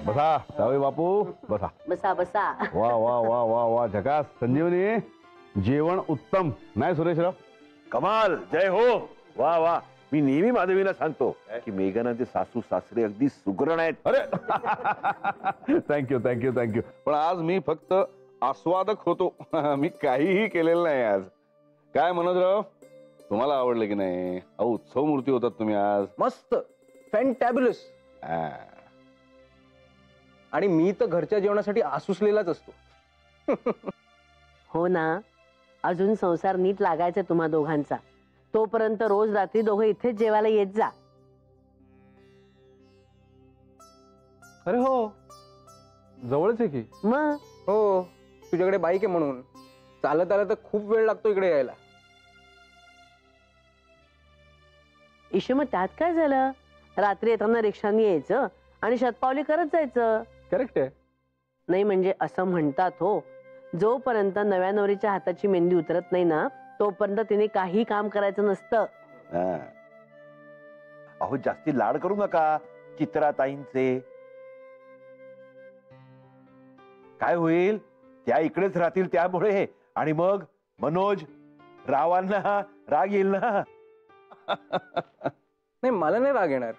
बसा जावई बापू बसा बसा बसा. वा वा वा वा वा झकास. संजीवनी जेवण उत्तम नाही सुरेशराव? कमाल. जय हो. वा वा. मी नेहमी माधवीला सांगतो की मेघनाचे सासू सासरे अगदी सुगरण आहेत. अरे थँक्यू थँक्यू थँक्यू. पण आज मी फक्त आस्वादक होतो. मी काहीही केलेलं नाही आज. काय मनोजराव तुम्हाला आवडलं की नाही? अहो उत्सव मूर्ती होतात तुम्ही आज. मस्त फॅन्टॅब्युलस. आणि मी तर घरच्या जेवणासाठी आसुसलेलाच असतो. हो ना. अजून संसार नीट लागायचा तुम्हा दोघांचा. तोपर्यंत रोज रात्री दोघं इथेच जेवायला येत जा. अरे हो जवळच आहे की. मग हो तुझ्याकडे बाईक आहे म्हणून. चालत आलं तर खूप वेळ लागतो इकडे यायला. ईशू मग त्यात काय झालं? रात्री येताना रिक्षाने यायचं आणि शतपावली करत जायचं. करेक्ट आहे. नाही म्हणजे असं म्हणतात हो, जोपर्यंत नव्या नवरीच्या हाताची मेहंदी उतरत नाही ना तोपर्यंत तिने काही काम करायचं नसतं. अहो जास्ती लाड करू नका चित्राताईंचे. काय होईल? त्या इकडेच राहतील त्यामुळे. आणि मग मनोज रावांना राग येईल ना. नाही मला नाही राग येणार.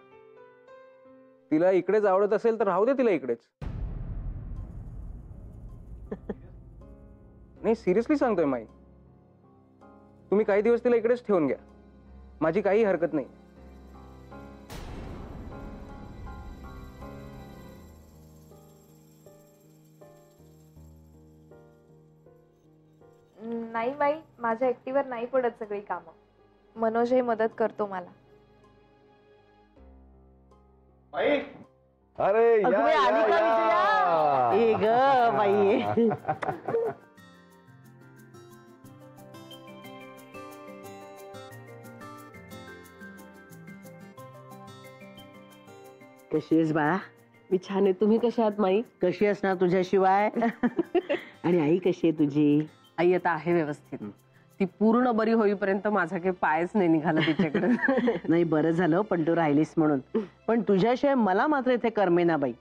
तिला इकडेच आवडत असेल तर राहू दे तिला इकडेच. नाही सिरियसली सांगतोय माई. तुम्ही काही दिवस तिला इकडेच ठेवून घ्या. माझी काही हरकत नाही. नाही बाई, माझ्या एकटीवर नाही पडत सगळी कामं. मनोज हे मदत करतो मला. अरे अगं बाई, आली का विजया? ए ग बाई. कशी आहेस बाळा? मी छान आहे. तुम्ही कशा आहात माई? कशी असणार तुझ्याशिवाय? आणि आई कशी आहे तुझी? आई आता आहे व्यवस्थित. ती पूर्ण बरी होईपर्यंत माझा काही पायच नाही निघाला तिच्याकडे. नाही बरं झालं पण तू राहिलीस म्हणून. पण तुझ्याशिवाय मला मात्र इथे करमेना बाई.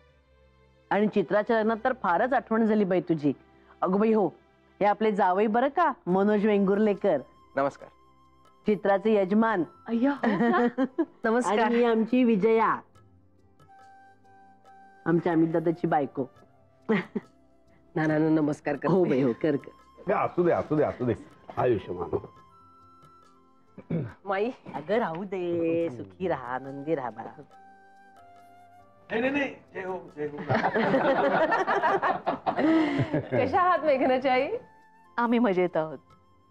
आणि चित्राच्या लग्नात तर फारच आठवण झाली बाई तुझी. अगं बाई हो, हे आपले जावई बरं का, मनोज वेंगुर्लेकर. नमस्कार. चित्राचे यजमान. अय्या नमस्कार. आणि ही आमची विजया, आमच्या अमित दादाची बायको. नाना नमस्कार करते. हो बाई हो, कर कर. असू दे असू दे असू दे. आयुष्यमान. माई अगं राहू दे. सुखी राहा, आनंदी राहा बाळा. नाही जय हो जय हो. कशा आहात मेघनाची आई? आम्ही मजेत आहोत.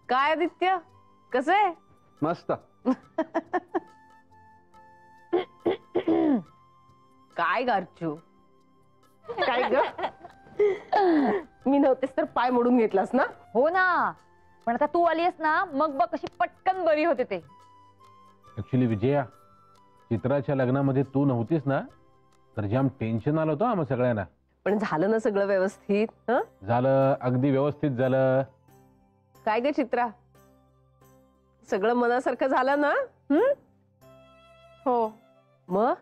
काय आदित्य कसं आहे? मस्त. काय गारचू? काय ग? मी नव्हतेस तर पाय मोडून घेतलास ना. हो ना. पण आता तू आलीस ना मग बघ कशी पटकन बरी होते ते. ऍक्च्युली विजया, चित्राच्या लग्नामध्ये तू नव्हतीस ना तर जाम टेन्शन आलं होतं आम्हा सगळ्यांना. पण झालं ना सगळं व्यवस्थित? झालं, अगदी व्यवस्थित झालं. काय ग चित्रा, सगळं मनासारखं झालं ना? हो. मग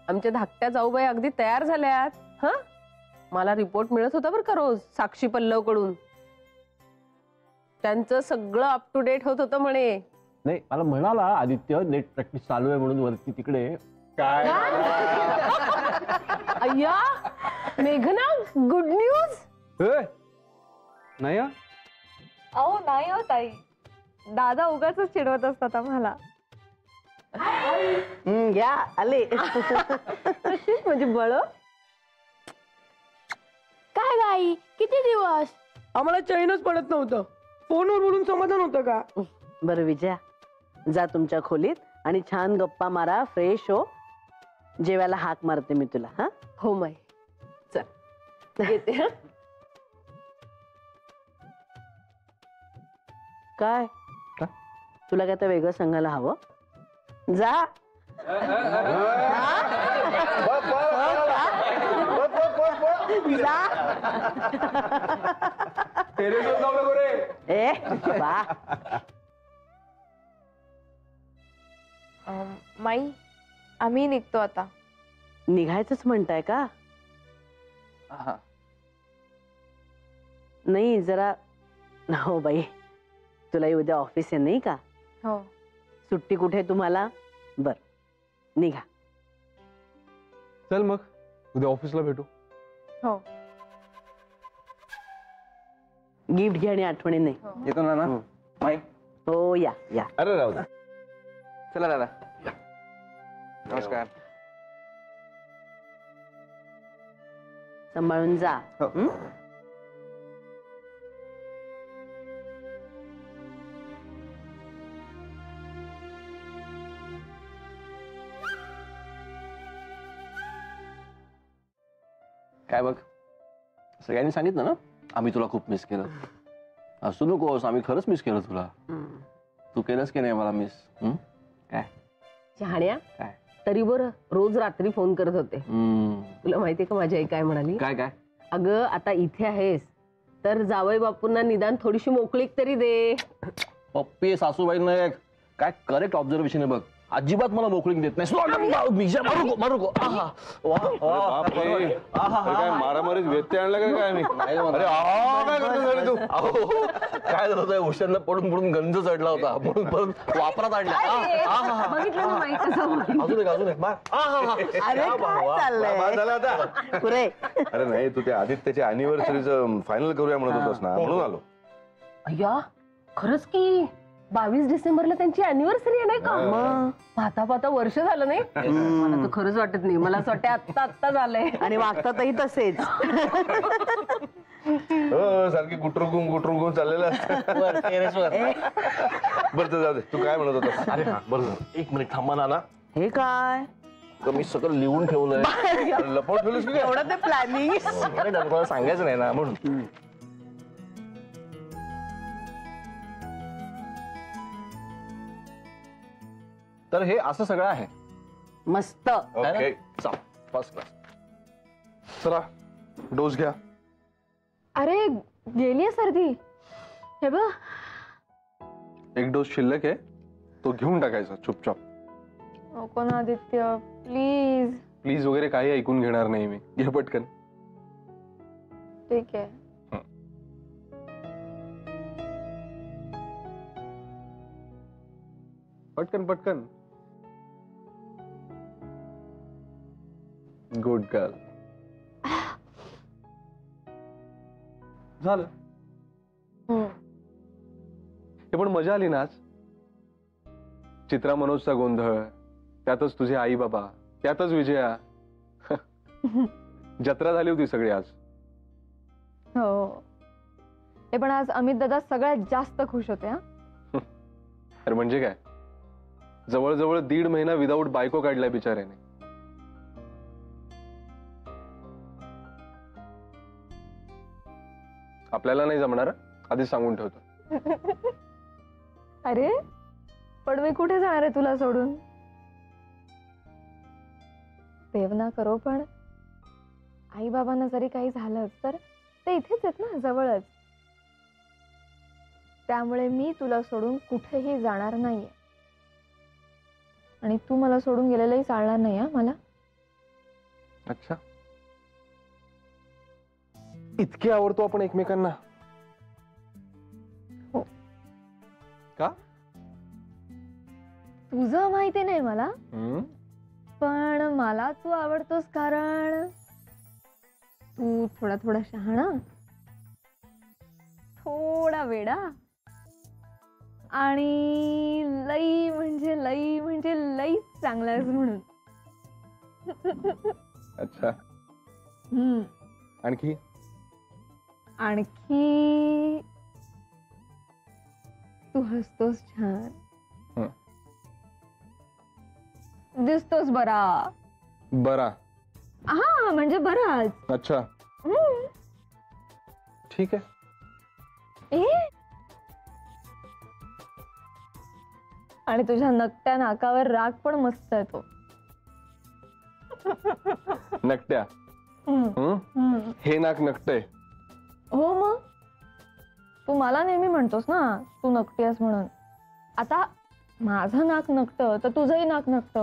आमच्या धाकट्या जाऊबाई अगदी तयार झाल्यात. हा मला रिपोर्ट मिळत होता बरं का रोज साक्षी पल्लव कडून. त्यांचं सगळं अप टू डेट होत होतं म्हणे. नाही मला म्हणाला आदित्य नेट प्रॅक्टिस चालू आहे म्हणून वरती तिकडे. काय अय्या मेघना, गुड न्यूज. नाही. अहो नाही हो ताई, दादा उगाच चिडवत असतात आम्हाला. घ्या आले. म्हणजे बळ. काय बाई किती दिवस? आम्हाला चैनच पडत नव्हतं. फोनवर बोलून समाधान होतं का? बरं विजया, जा तुमच्या खोलीत आणि छान गप्पा मारा, फ्रेश हो. जेवायला हाक मारते मी तुला. हा हो माई, चल येते. हा काय तुला काय तर वेगळं सांगायला हवं? जा. ए वा. माई आम्ही निघतो आता. निघायचंच म्हणताय का? हा. नाही जरा, हो बाई, तुला उद्या ऑफिस आहे नाही का? हो. सुट्टी कुठे तुम्हाला? बर, निघा. चल मग उद्या ऑफिसला भेटू. हो. गिफ्ट घ्या आणि आठवणीने. येतो ना माई. हो या या. अरे राहू दे. चला दादा. नमस्कार. सांभाळून जा. हो. हं? काय बघ, सगळ्यांनी सांगितलं ना आम्ही तुला खूप मिस केलं. असू नकोस, आम्ही खरंच मिस केलं तुला. तू केलंस की नाही मला मिस? काय शहाण्या, काय? तरी बरं रोज रात्री फोन करत होते. तुला माहितीये का माझी आई काय म्हणाली? काय काय? अगं आता इथे आहेस तर जावई बापूंना निदान थोडीशी मोकळीक तरी दे. पप्पी सासूबाई नायक, काय करेक्ट ऑब्झर्वेशन आहे बघ. अजिबात मला मोकळीक देत नाही. बापरे, काय मारामारीत व्यत्यय आणला का काय? मी अरे काय करतो तू? काय झालं होतं, उशांना पडून पडून गंज चढला होता म्हणून परत वापरात आणला. बघितलं ना माई कसं? अजून एक मार. अरे काय चाललंय? झालं आता. पुरे. अरे नाही, तू त्या आदित्यच्या अॅनिव्हर्सरीचं फायनल करूया म्हणत होतास ना, म्हणून आलो. अय्या खरंच की 22 डिसेंबरला त्यांची अॅनिव्हर्सरी आहे नाही का? मग पाहता पाहता वर्ष झालं नाही. मला तर खरंच वाटत नाही, मला असं वाटतं आत्ता आत्ता झालंय. आणि वागतातही तसेच. हो, सारखी गुटरुकून चाललेलं असतं. बरं तर जाऊ दे, तू काय म्हणत होतास? अरे हा बरं झालं. एक मिनिट थांबा ना. हे काय? मी सगळं लिहून ठेवलंय. लपवून ठेवलीस की काय? एवढं ते प्लॅनिंग. अरे मला सांगायचं नाही ना म्हणून. तर हे असं सगळं आहे. मस्त. ओके. First class. चला डोस घ्या. अरे गेलीये सर्दी. हे बघ. एक डोस शिल्लक आहे, तो घेऊन टाकायचा चुपचाप. नको ना आदित्य, प्लीज. प्लीज वगैरे काही ऐकून घेणार नाही मी. घे पटकन. ठीक आहे. पटकन पटकन. Good girl. झालं. हे पण मजा आली ना आज. चित्रा मनोजचा गोंधळ, त्यातच तुझे आई बाबा, त्यातच विजया. जत्रा झाली होती सगळी आज. हो. हे पण आज अमित दादा सगळ्यात जास्त खुश होते. हा अरे म्हणजे काय, जवळजवळ 1.5 महिना विदाऊट बायको काढलाय बिचाऱ्याने. आपल्याला नाही जमणार, आधीच सांगून ठेवतो. अरे पण मी कुठे जाणार आहे तुला सोडून? देव ना करो, पण आई बाबांना जरी काही झालं तर ते इथेच आहेत ना, जवळच. त्यामुळे मी तुला सोडून कुठेही जाणार नाहीये. आणि तू मला सोडून गेलेलंही चालणार नाही. हा मला. अच्छा, इतके आवडतो आपण एकमेकांना? हो. का? तुझं माहिती नाही मला, पण मला तू आवडतोस कारण तू थोडा थोडा शहाणा, थोडा वेडा आणि लई म्हणजे लई चांगला आहेस म्हणून. अच्छा. आणखी? आणखी तू हसतोस छान, दिसतोस बरा. बरा? हा म्हणजे बराच. अच्छा ठीक आहे. आणि तुझ्या नकट्या नाकावर राग पण मस्त येतो. नकट्या? हे नाक नकटय? हो मग तू मला नेहमी म्हणतोस ना तू नकटी आहेस म्हणून. आता माझं नाक नकट तर तुझंही नाक नकट.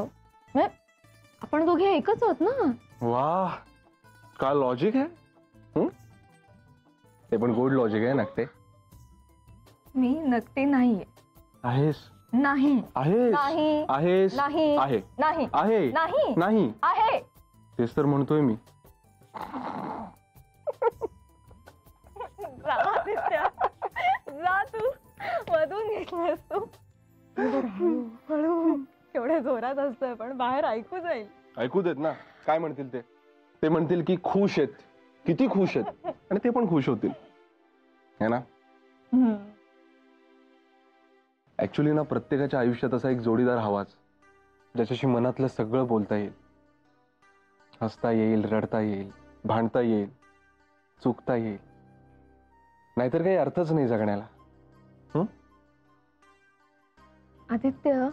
आपण दोघे एकच आहोत ना. वा, काय लॉजिक आहे. हं? ते पण गोड लॉजिक आहे नकटे. मी नकटी नाहीये. आहेस. नाही. आहेस. नाही. आहेस. नाही. आहे. नाही. आहे. नाही. नाही. आहे. तेच तर म्हणतोय मी. जा तू, मधून घेतलास तू. हळू, केवढ्या जोरात असतोय पण बाहेर ऐकू जाईल. ऐकू देत ना, काय म्हणतील ते. ते म्हणतील की खुश आहेत, किती खुश आहेत, आणि ते पण खुश होतील, है ना. ऍक्च्युली ना प्रत्येकाच्या आयुष्यात असा एक जोडीदार हवाच, ज्याच्याशी मनातलं सगळं बोलता येईल, हसता येईल, रडता येईल, भांडता येईल, चुकता येईल. नाहीतर काही अर्थच नाही जगण्याला. आदित्य,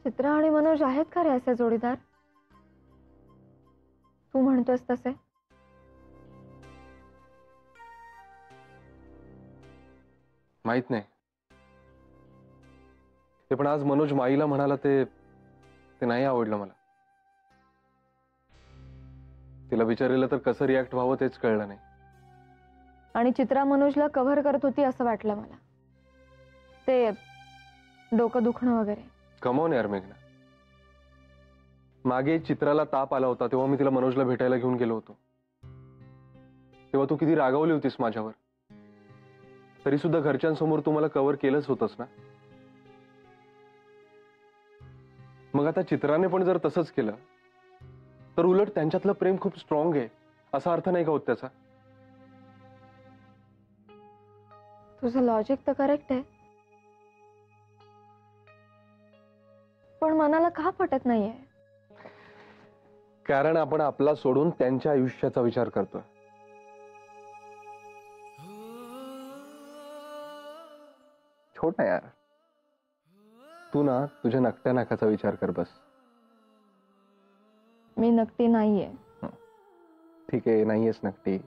चित्रा आणि मनोज आहेत का रे असे जोडीदार? तू म्हणतोस तसे? माहित नाही. ते पण आज मनोज माईला म्हणाला ते नाही आवडलं मला. तिला विचारलेलं तर कसं रिॲक्ट व्हावं तेच कळलं नाही. आणि चित्रा मनोजला कव्हर करत होती असं वाटलं मला. ते डोकं दुखणं वगैरे. कमवून यार मेघना. मागे चित्राला ताप आला होता तेव्हा मी तिला मनोजला भेटायला घेऊन गेलो होतो. तेव्हा तू किती रागावली होतीस माझ्यावर. तरी सुद्धा घरच्यांसमोर तू मला कव्हर केलंच होतंस ना. मग आता चित्राने पण जर तसंच केलं तर उलट त्यांच्यातलं प्रेम खूप स्ट्रॉंग आहे असा अर्थ नाही का होत त्याचा. तुझं लॉजिक तर करेक्ट आहे, पण मनाला का पटत नाहीये? कारण आपण आपला सोडून त्यांच्या आयुष्याचा विचार करतोय. छोटा यार, तू ना तुझ्या नकट्या नाकाचा विचार कर बस. मी नकटी नाहीये. ठीक आहे, नाहीयेस नकटी.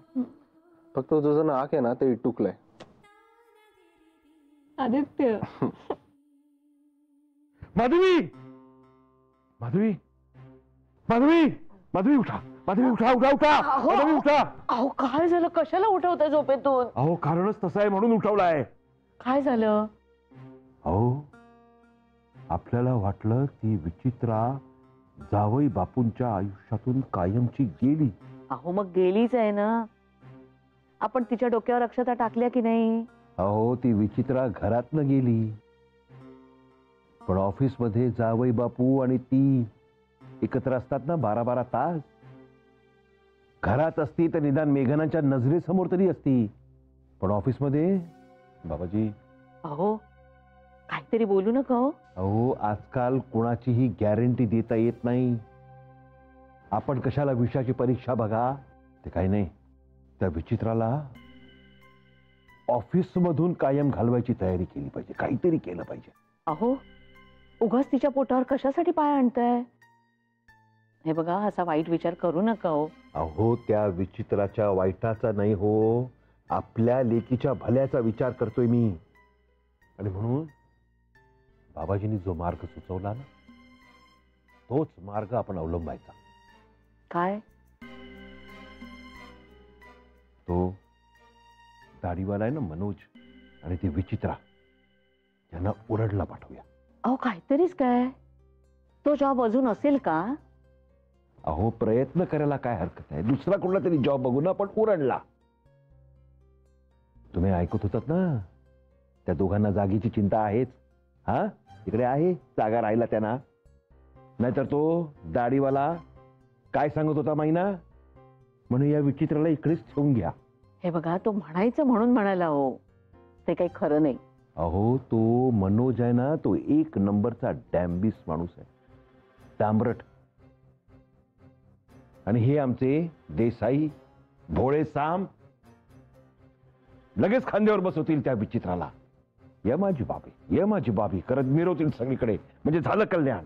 फक्त तुझं नाक आहे ना ते इटुकलंय. आदित्य. माधवी, माधवी, माधवी, माधवी उठा, माधवी उठा, उठा, उठा, माधवी उठा. अहो काय झालं? कशाला उठवताय झोपेतून? अहो कारणच तसं आहे म्हणून उठवलाय. काय झालं? अहो आपल्याला वाटलं ती विचित्रा जावई बापूंच्या आयुष्यातून कायमची गेली. अहो मग गेलीच आहे ना. आपण तिच्या डोक्यावर अक्षता टाकल्या की नाही? अहो ती विचित्रा घरातनं गेली, पण ऑफिस मध्ये जावई बापू आणि ती एकत्र असतात ना 12-12 तास. घरात असती तर निदान मेघनाच्या नजरेसमोर तरी असती, पण ऑफिस मध्ये बाबाजी. अहो काहीतरी बोलू नका हो. अहो आजकाल कोणाचीही गॅरंटी देता येत नाही. आपण कशाला विषयाची परीक्षा बघा. ते काही नाही, त्या विचित्राला ऑफिस मधून कायम घालवायची तयारी केली पाहिजे, काहीतरी केलं पाहिजे. अहो उगाच तिच्या पोटावर कशासाठी पाय आणताय? हे बघा, असा वाईट विचार करू नका हो. अहो त्या विचित्राच्या वाईटाचा नाही हो, आपल्या लेकीच्या भल्याचा विचार करतोय मी. आणि म्हणून बाबाजींनी जो मार्ग सुचवला ना तोच मार्ग आपण अवलंबायचा. काय? तो दाढीवाला आहे ना मनोज आणि ती विचित्रा यांना उरडला पाठवूया. अहो काहीतरीच काय? तो जॉब अजून असेल का? अहो प्रयत्न करायला काय हरकत आहे. दुसरा कुठला तरी जॉब बघू ना, पण उरडला. तुम्ही ऐकत होतात ना, त्या दोघांना जागेची चिंता आहेच. हा इकडे आहे जागा राहिला त्यांना. नाहीतर तो दाढीवाला काय सांगत होता माहिना, म्हणून या विचित्राला इकडेच ठेवून घ्या. हे बघा, तो म्हणायचं म्हणून म्हणाला हो, ते काही खरं नाही. अहो तो मनोज आहे ना, तो एक नंबरचा डॅम्बिस माणूस आहे, डांबरट. आणि हे आमचे देसाई भोळे साम लगेच खांद्यावर बसवतील त्या विचित्राला. ये माझी बाबी, ये माझी बाबी करत मिरवतील सगळीकडे, म्हणजे झालं कल्याण.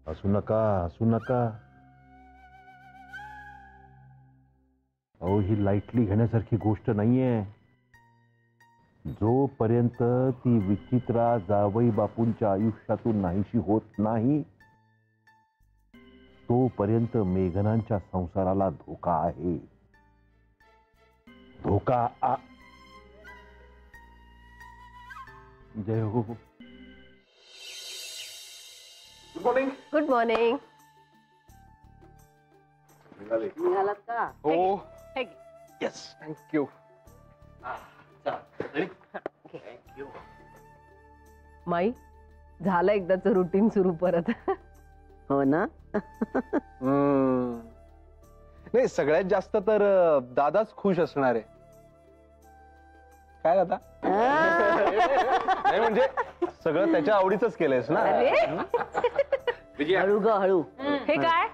असू नका, असू नका. अहो ही लाईटली घेण्यासारखी गोष्ट नाहीये. जोपर्यंत ती विचित्रा जावई बापूंच्या आयुष्यातून नाहीशी होत नाही तोपर्यंत मेघनांच्या संसाराला धोका आहे. धोका जय हो. Good morning. Good morning. निघालात का? हो हे घे. Yes thank you. माई झालं एकदाच रुटीन सुरू परत. हो ना. नाही सगळ्यात जास्त तर दादाच खुश असणार आहे. काय दादा? नाही म्हणजे सगळं त्याच्या आवडीच केलंयस ना. हळू ग हळू. हे काय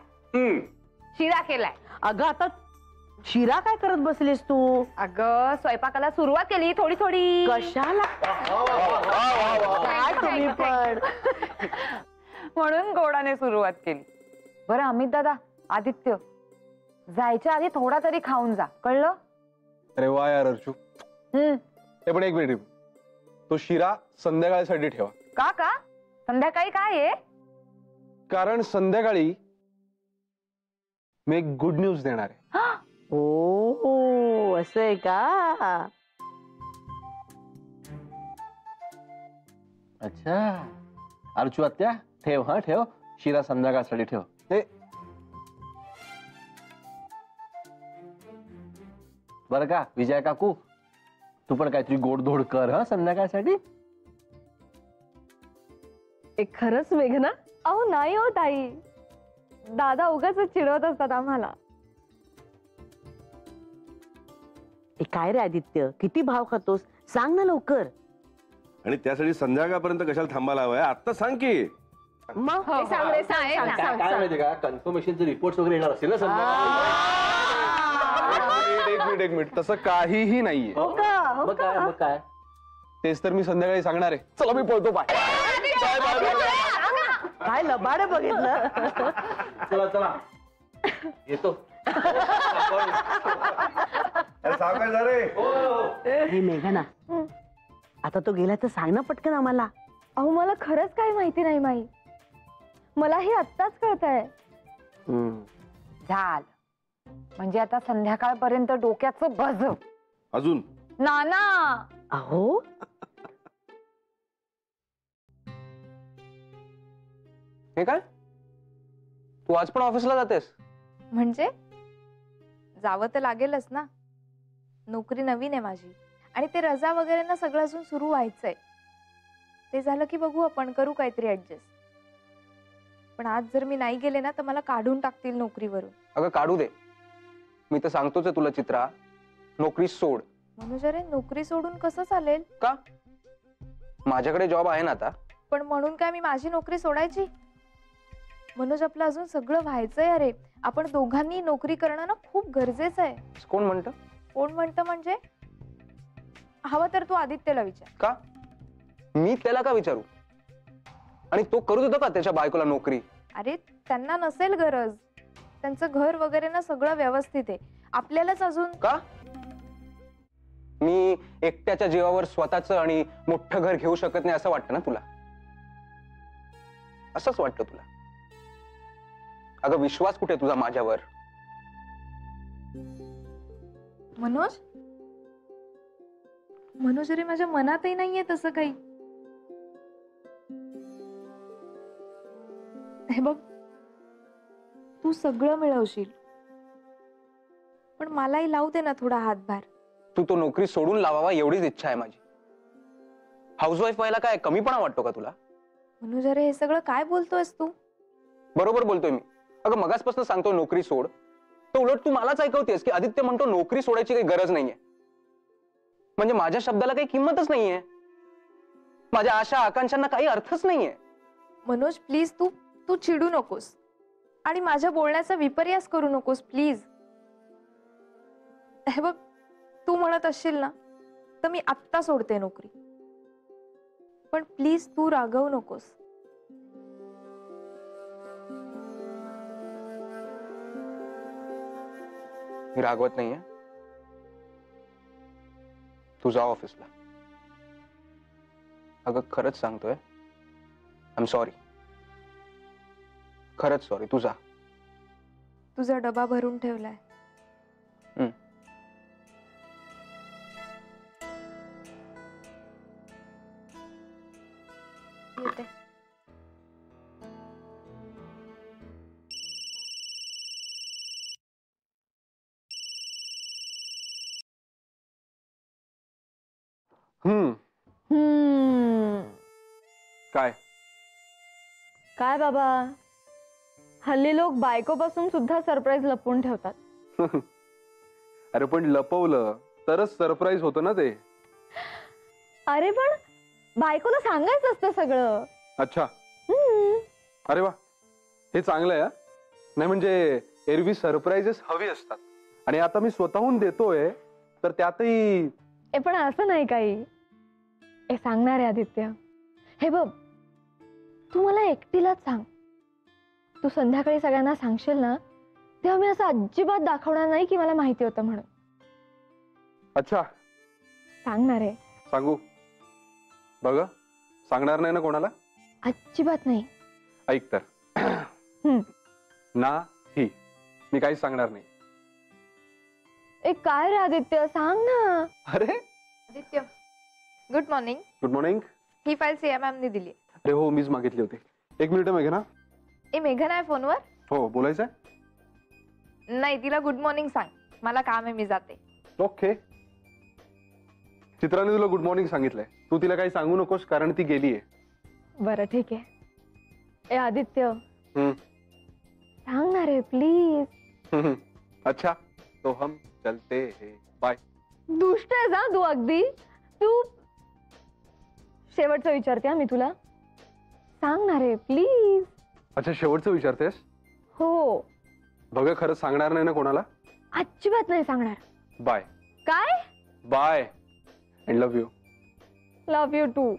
शिरा केलाय. अगं आता शिरा काय करत बसलीस तू? अगं स्वयंपाकाला सुरुवात केली थोडी थोडी. कशाला? काय तुम्ही पण. म्हणून गोडाने सुरुवात केली. बरं अमित दादा, आदित्य जायच्या आधी थोडा तरी खाऊन जा, कळलं? अरे वा यार अर्चू. ते पण एक मिनिट, तो शिरा संध्याकाळसाठी ठेवा. का संध्याकाळी काय आहे? कारण संध्याकाळी मी एक गुड न्यूज देणार आहे. ओ असं आहे का? अच्छा अर्चू आत्या ठेव, हा ठेव शिरा संध्याकाळसाठी ठेव. बरं का विजया काकू, तू पण काहीतरी गोडधोड कर हा संध्याकाळसाठी. खरंच मेघना? अहो नाही हो ताई, दादा उगाच चिडवत असतात आम्हाला. काय रे आदित्य, किती भाव खातोस? सांग ना लवकर. आणि त्यासाठी संध्याकाळपर्यंत कशाला थांबायला हवंय? आत्ता सांग की. मग काय माहितीये का, कन्फर्मेशनचे रिपोर्ट वगैरे येणार असेल ना संध्याकाळी. एक मिनिट तसं काहीही नाहीये. मग काय तेच तर मी संध्याकाळी सांगणार आहे. चला मी पळतो. बाय. काय लबाड बघितलं. चला येतो. हे मेघना, आता तो गेला तर सांग ना पटकन आम्हाला. अहो मला खरंच काही माहिती नाही माई, मला हे आत्ताच कळतंय. झाल म्हणजे आता संध्याकाळपर्यंत डोक्याचं बज. अजून नाना अहो हे काय, तू आज पण ऑफिसला जातेस? म्हणजे जावं तर लागेलच ना, नोकरी नवीन आहे माझी आणि ते रजा वगैरे ना सगळं अजून सुरू व्हायचंय. ते झालं की बघू, आपण करू काहीतरी ऍडजस्ट. पण आज जर मी नाही गेले ना तर मला काढून टाकतील नोकरीवरून. अगं काढू दे, मी तर सांगतोच आहे तुला चित्रा, नोकरी सोड. मनोज अरे नोकरी सोडून कसं चालेल? का? माझ्याकडे जॉब आहे ना आता. पण म्हणून काय मी माझी नोकरी सोडायची? मनोज आपलं अजून सगळं व्हायचंय. अरे आपण दोघांनी नोकरी करणं ना खूप गरजेचं आहे. कोण म्हणतं? कोण म्हणतं म्हणजे हवं तर तू आदित्यला विचार. का? मी त्याला का विचारू? आणि तो करू देतो का त्याच्या बायकोला नोकरी? अरे त्यांना नसेल गरज, त्यांचं घर वगैरे ना सगळं व्यवस्थित आहे. आपल्यालाच अजून. का? मी एकट्याच्या जीवावर स्वतःच आणि मोठं घर घेऊ शकत नाही असं वाटतं ना तुला? असंच वाटतं तुला? अगं विश्वास कुठे तुझा माझ्यावर? मनोज मनोज अरे माझ्या मनातही नाहीये तसं काही. हे बघ, तू सगळं मिळवशील पण मलाही लावू दे ना थोडा हातभार. तू तो नोकरी सोडून लावावा एवढीच इच्छा आहे माझी. हाऊसवाईफ व्हायला काय कमीपणा वाटतो का तुला? मनोज अरे हे सगळं काय बोलतोयस तू? बरोबर बोलतोय मी. अगं मगासपासून सांगतो नोकरी सोड, तर उलट तू मलाच ऐकवतेस की आदित्य म्हणतो नोकरी सोडायची काही गरज नाहीये. म्हणजे माझ्या शब्दाला काही किंमतच नाहीये, माझ्या आशा आकांक्षांना काही अर्थच नाहीये. मनोज प्लीज तू चिडू नकोस आणि माझ्या बोलण्याचा विपर्यास करू नकोस प्लीज. हे बघ, तू म्हणत असशील ना तर मी आत्ता सोडते नोकरी, पण प्लीज तू रागवू नकोस. मी रागवत नाहीये. तू जा ऑफिसला. अगं खरंच सांगतोय, आय एम सॉरी, खरंच सॉरी. तू जा. तुझा डबा भरून ठेवलाय. येते. हम्म. काय काय बाबा, हल्ली लोक बायकोपासून सुद्धा सरप्राईज लपवून ठेवतात. अरे पण लपवलं तरच सरप्राईज होतं ना ते. अरे पण बायकोला सांगायचं असतं सगळं. अच्छा. अरे वा, हे चांगलं आहे. नाही म्हणजे एरवी सरप्राईजेस हवी असतात आणि आता मी स्वतःहून देतोय तर त्यातही. पण असं नाही काही. हे सांगणार आहे आदित्य. हे बघ, तू मला एकटीलाच सांग. तू संध्याकाळी सगळ्यांना सांगशील ना, तेव्हा मी असं अजिबात दाखवणार नाही की मला माहिती होतं म्हणून. अच्छा, सांगणार आहे. सांगू. बघ, सांगणार नाही ना कोणाला? अजिबात नाही. ऐक तर. ना ही मी काहीच सांगणार नाही. काय रे आदित्य, सांग ना. अरे Aditya, good morning. Good morning. ही फाईल सिया मॅमने दिली. अरे हो, मीच मागितली होती. एक मिनिट मेघना. मेघन आहे फोनवर? हो, बोलायचंय. नाही, तिला गुड मॉर्निंग सांग. मला काम आहे, मी जाते. ओके. चित्राने तुला गुड मॉर्निंग सांगितलंय. तू तिला काही सांगू नकोस कारण ती गेलीये. बरं ठीक आहे. आदित्य, सांग ना रे प्लीज. अच्छा, तो हम चलते हैं. बाय. दुष्ट आहेस हा तू अगदी. तू शेवटचं विचारते मी तुला. सांग ना रे प्लीज. अच्छा, शेवटचं विचारतेस? हो. बघ, खरंच सांगणार नाही ना कोणाला? अजिबात नाही सांगणार. बाय. काय? Bye. And love you. Love you to.